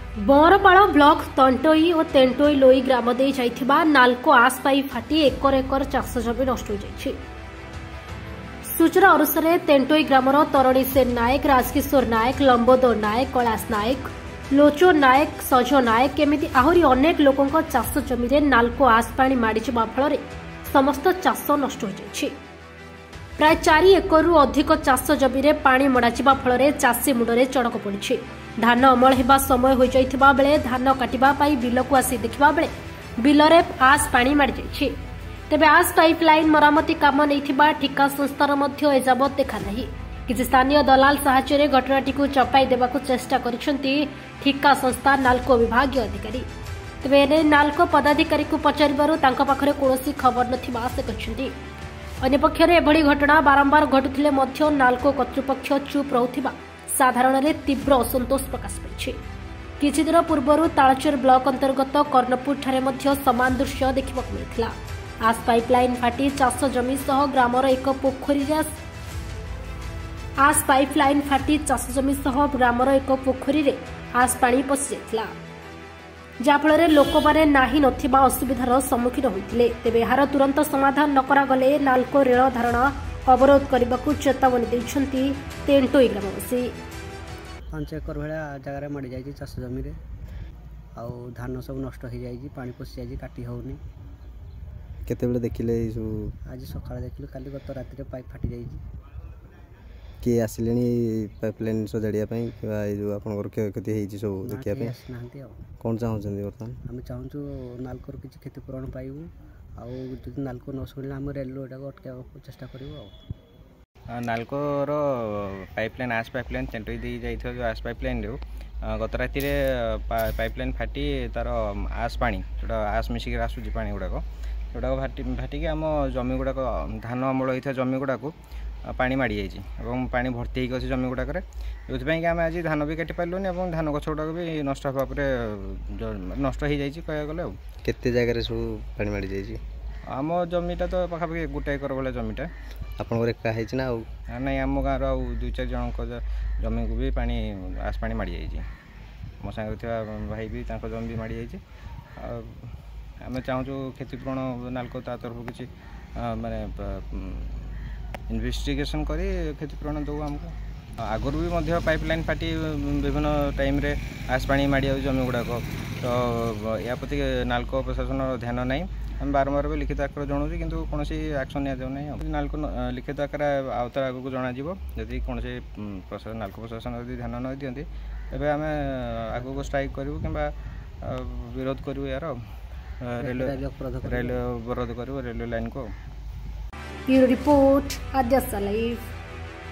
बरपाड़ block तंटोई और तेंटोई लोई ग्राम दे जाइथिबा नाल्को आस pipe फाटी एकर एकर चाष जमी नष्ट हो जाइछि। सूचना अनुसार तेंटोई ग्रामर तरणୀ सेन नायक, राजकिशोर नायक, लंबोदर नायक, कैलाश नायक, लोचो नायक, सज नायक एमती आहरी अनेक लोकों चाष जमी नाल्को आस पानी माड़ी जावा फल समस्त चाष नष्ट हो जाइछि। प्राय 4 एकरु अधिक चाष जमी पानी मड़ाଯିबा फल चाषी मुंडरे चड़क पड़ी। धान अमल होगा समय हो जाइथिबा बेले धान काटिबा पाई बिलकु आसी देखिबा बेले बिलरे आस पानी माड़ी जाइछि। तेबे आस पाइपलाइन मरामती काम नैथिबा ठिका संस्थार मध्य एजाबत देखा नहीं। किछि स्थानीय दलाल साहाय्य घटनाटी को चपाई देबाकू चेष्टा करिसेंती ठिका संस्था नाल्को विभागीय अधिकारी। तेबे एने नाल्को पदाधिकारी को पचारिबारु तांका पाखरे कोनोसी खबर नथिबा से कहिसेंती। अन्यपक्षरे एभଳି घटना बारंबार घटुथिले मध्य नाल्को कर्तृपक्ष चुप रहुथिबा साधारण तीव्र असंतोष प्रकाश पाइछि। किछि दिन पूर्व तालचेर ब्लॉक अंतर्गत कर्णपुर ठारे मध्य समान दृश्य देखा मिलता। आस पाइपलाइन फाटी चाष जमी सह ग्रामर एक पोखरी रे आस पानी पशि जाइथिला, जाफल लोक मैंने नाही नथिबा असुविधार सम्मुखीन होइतिले। तेबे एहार तुरंत समाधान न करा गले नाल्को रेल धारणा अवरोध करने को चेतावनी देइछंती तेंटोई ग्रामवासी। 5 एकर भाया जगार मड़ी जाइए चाष जमी आउ धान सब नष्ट हो जाए, पानी पशि जाए, काटी होनी। केते देखिले आज सकाଳେ देखिलु, काली गत राति पाइप फाटी जाइए। किए आसिले पाइपलाइन सजाड़िया जो आपंकर क्षयक्षति होती सब देखा कौन चाहते बर्तमान? आम चाहूँ नाल्कोर किसी क्षतिपूरण पाइबू आदि नाल्को न शुणिले आम रेलवे अटका चेष्टा करूँ। नाल्कोर पाइपलाइन आस पाइपलाइन तेंटोई दे जाइए जो आस पाइपलाइन गत राति पाइपलाइन फाटी तार आस पानी जो आस मिसिक आसूँ पानी गुड़ाक फाटिक आम जमी गुड़ाक धान अमल होता जमी गुड़ाक पानी माड़ी जाइए, पानी भर्ती होगी अच्छे जमी गुड़ाक जो आम आज धान भी काटी पार्लुनि और धान गछ गुड़ाक भी नष्ट हाँ नष्ट हो जाए कह गले। केते जगह सब पानी माड़ी जाइए? आम जमीटा तो पाखापाखि 1 एकर भाया जमीटा आपंकर एका ना नहीं आम गाँव आउ 2-4 जन जमी को भी पानी आस पानी माड़ी जाइए। मो सांगे भाई भी जमी भी माड़ी जाइए। आम चाहूँ क्षतिपूरण नाल्को ता तरफ किसी माने इन्वेस्टिगेशन करी क्षतिपूरण दो आमको। आगुरी भी पाइपलाइन फाटी विभिन्न टाइम रे आस पानी माड़ी जाऊँ जमी गुड़ाक, तो या प्रति नाल्को प्रशासन ध्यान ना। आम बारंबार भी लिखित आकार जनाऊँ कि कौन एक्शन नि नाल्को लिखित आकार आउतर आगू जनाजिब जदि कौन नाल्को प्रशासन यदि ध्यान न दियंती तेबे आम आगू स्ट्राइक करूँ कि विरोध करूँ यार रेल अवरोध करूँ रेलवे लाइन को। Bureau report Adyasha live.